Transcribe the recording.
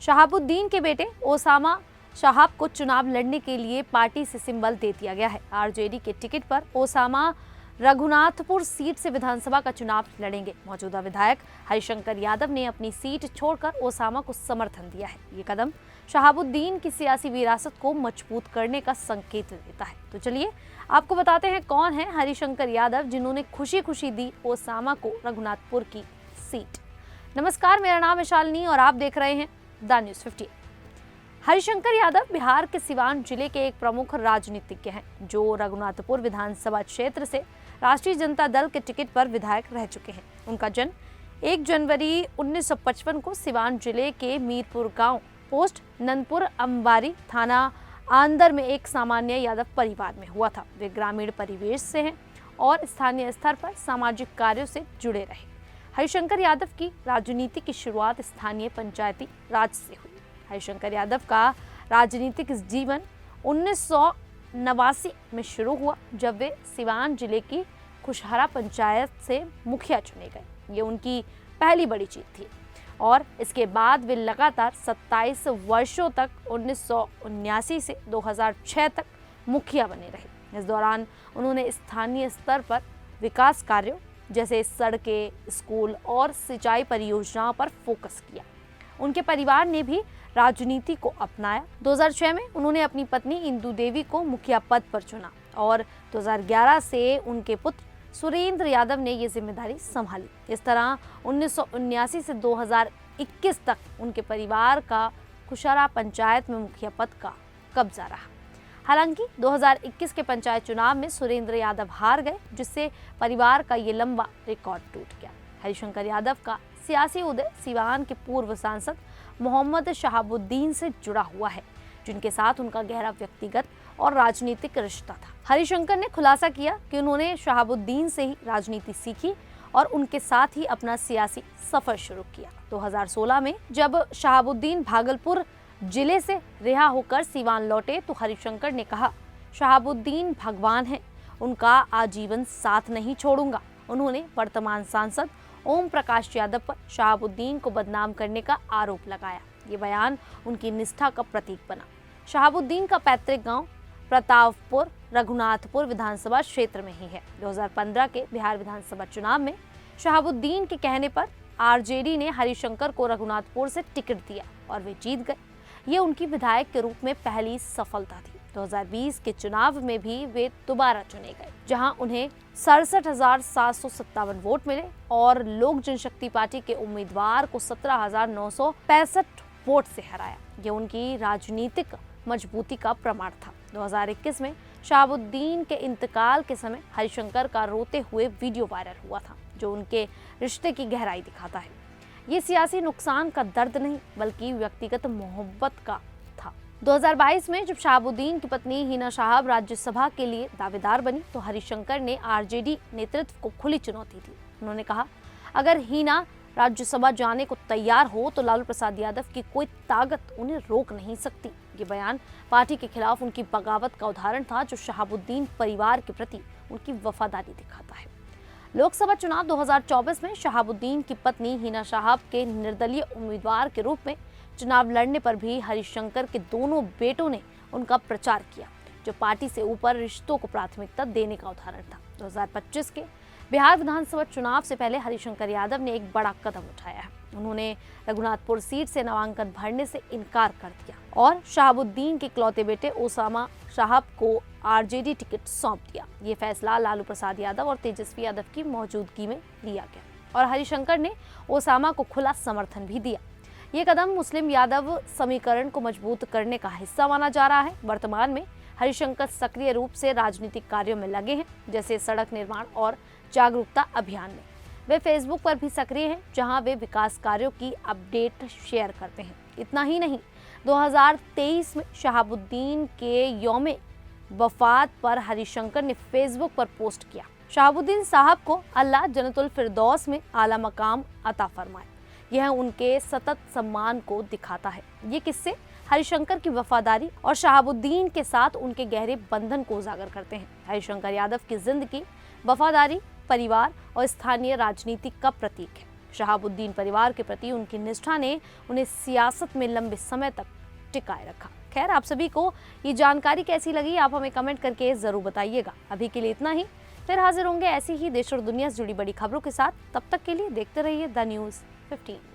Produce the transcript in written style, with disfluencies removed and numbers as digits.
शहाबुद्दीन के बेटे ओसामा शहाब को चुनाव लड़ने के लिए पार्टी से सिंबल दे दिया गया है। आरजेडी के टिकट पर ओसामा रघुनाथपुर सीट से विधानसभा का चुनाव लड़ेंगे। मौजूदा विधायक हरिशंकर यादव ने अपनी सीट छोड़कर ओसामा को समर्थन दिया है। ये कदम शहाबुद्दीन की सियासी विरासत को मजबूत करने का संकेत देता है। तो चलिए आपको बताते हैं कौन है हरिशंकर यादव, जिन्होंने खुशी खुशी दी ओसामा को रघुनाथपुर की सीट। नमस्कार, मेरा नाम है शालिनी और आप देख रहे हैं द न्यूज़ 50। हरिशंकर यादव बिहार के सिवान जिले के एक प्रमुख राजनीतिज्ञ हैं, जो रघुनाथपुर विधानसभा क्षेत्र से राष्ट्रीय जनता दल के टिकट पर विधायक रह चुके हैं। उनका जन्म 1 जनवरी 1955 को सिवान जिले के मीरपुर गांव पोस्ट नंदपुर अंबारी थाना आंदर में एक सामान्य यादव परिवार में हुआ था। वे ग्रामीण परिवेश से हैं और स्थानीय स्तर पर सामाजिक कार्यों से जुड़े रहे। हरिशंकर यादव की राजनीति की शुरुआत स्थानीय पंचायती राज से हुई। हरिशंकर यादव का राजनीतिक जीवन 1989 में शुरू हुआ, जब वे सिवान जिले की खुशहरा पंचायत से मुखिया चुने गए। ये उनकी पहली बड़ी जीत थी और इसके बाद वे लगातार 27 वर्षों तक 1979 से 2006 तक मुखिया बने रहे। इस दौरान उन्होंने स्थानीय स्तर पर विकास कार्यों जैसे सड़कें, स्कूल और सिंचाई परियोजनाओं पर फोकस किया। उनके परिवार ने भी राजनीति को अपनाया। 2006 में उन्होंने अपनी पत्नी इंदु देवी को मुखिया पद पर चुना और 2011 से उनके पुत्र सुरेंद्र यादव ने ये जिम्मेदारी संभाली। इस तरह 1979 से 2021 तक उनके परिवार का खुशहरा पंचायत में मुखिया पद का कब्जा रहा। हालांकि 2021 के पंचायत चुनाव में सुरेंद्र यादव हार गए, जिससे परिवार का ये लंबा रिकॉर्ड टूट गया। हरिशंकर यादव का सियासी उदय सिवान के पूर्व सांसद मोहम्मद शहाबुद्दीन से जुड़ा हुआ है, जिनके साथ उनका गहरा व्यक्तिगत और राजनीतिक रिश्ता था। हरिशंकर ने खुलासा किया कि उन्होंने शहाबुद्दीन से ही राजनीति सीखी और उनके साथ ही अपना सियासी सफर शुरू किया। 2016 में जब शहाबुद्दीन भागलपुर जिले से रिहा होकर सिवान लौटे तो हरिशंकर ने कहा, शहाबुद्दीन भगवान है, उनका आजीवन साथ नहीं छोड़ूंगा। उन्होंने वर्तमान सांसद ओम प्रकाश यादव पर शहाबुद्दीन को बदनाम करने का आरोप लगाया। ये बयान उनकी निष्ठा का प्रतीक बना। शहाबुद्दीन का पैतृक गांव प्रतापपुर रघुनाथपुर विधानसभा क्षेत्र में ही है। 2015 के बिहार विधानसभा चुनाव में शहाबुद्दीन के कहने पर आरजेडी ने हरिशंकर को रघुनाथपुर से टिकट दिया और वे जीत गए। ये उनकी विधायक के रूप में पहली सफलता थी। 2020 के चुनाव में भी वे दोबारा चुने गए, जहां उन्हें 67,757 वोट मिले और लोक जनशक्ति पार्टी के उम्मीदवार को 17,965 वोट से हराया। ये उनकी राजनीतिक मजबूती का प्रमाण था। 2021 में शहाबुद्दीन के इंतकाल के समय हरिशंकर का रोते हुए वीडियो वायरल हुआ था, जो उनके रिश्ते की गहराई दिखाता है। ये सियासी नुकसान का दर्द नहीं, बल्कि व्यक्तिगत मोहब्बत का था। 2022 में जब शहाबुद्दीन की पत्नी हिना शहाब राज्यसभा के लिए दावेदार बनी तो हरिशंकर ने आरजेडी नेतृत्व को खुली चुनौती दी। उन्होंने कहा, अगर हिना राज्यसभा जाने को तैयार हो तो लालू प्रसाद यादव की कोई ताकत उन्हें रोक नहीं सकती। ये बयान पार्टी के खिलाफ उनकी बगावत का उदाहरण था, जो शहाबुद्दीन परिवार के प्रति उनकी वफादारी दिखाता है। लोकसभा चुनाव 2024 में शहाबुद्दीन की पत्नी हिना शहाब के निर्दलीय उम्मीदवार के रूप में चुनाव लड़ने पर भी हरिशंकर के दोनों बेटों ने उनका प्रचार किया, जो पार्टी से ऊपर रिश्तों को प्राथमिकता देने का उदाहरण था। 2025 के बिहार विधानसभा चुनाव से पहले हरिशंकर यादव ने एक बड़ा कदम उठाया है। उन्होंने रघुनाथपुर सीट से नामांकन भरने से इनकार कर दिया और शहाबुद्दीन के इकलौते बेटे ओसामा शहाब को आरजेडी टिकट सौंप दिया। ये फैसला लालू प्रसाद यादव और तेजस्वी यादव की मौजूदगी में लिया गया और हरिशंकर ने ओसामा को खुला समर्थन भी दिया। ये कदम मुस्लिम यादव समीकरण को मजबूत करने का हिस्सा माना जा रहा है। वर्तमान में हरिशंकर सक्रिय रूप से राजनीतिक कार्यों में लगे हैं, जैसे सड़क निर्माण और जागरूकता अभियान में। वे फेसबुक पर भी सक्रिय हैं, जहां वे विकास कार्यों की अपडेट शेयर करते हैं। इतना ही नहीं, 2023 में शहाबुद्दीन के यौमे वफात पर हरिशंकर ने फेसबुक पर पोस्ट किया, शहाबुद्दीन साहब को अल्लाह जन्नतुल फिरदौस में आला मकाम अता फरमाए। यह उनके सतत सम्मान को दिखाता है। ये किस्से हरिशंकर की वफादारी और शहाबुद्दीन के साथ उनके गहरे बंधन को उजागर करते हैं। हरिशंकर यादव की जिंदगी वफादारी, परिवार और स्थानीय राजनीति का प्रतीक है। शहाबुद्दीन परिवार के प्रति उनकी निष्ठा ने उन्हें सियासत में लंबे समय तक टिकाए रखा। खैर, आप सभी को ये जानकारी कैसी लगी, आप हमें कमेंट करके जरूर बताइएगा। अभी के लिए इतना ही, फिर हाजिर होंगे ऐसी ही देश और दुनिया से जुड़ी बड़ी खबरों के साथ। तब तक के लिए देखते रहिए द न्यूज़ 15।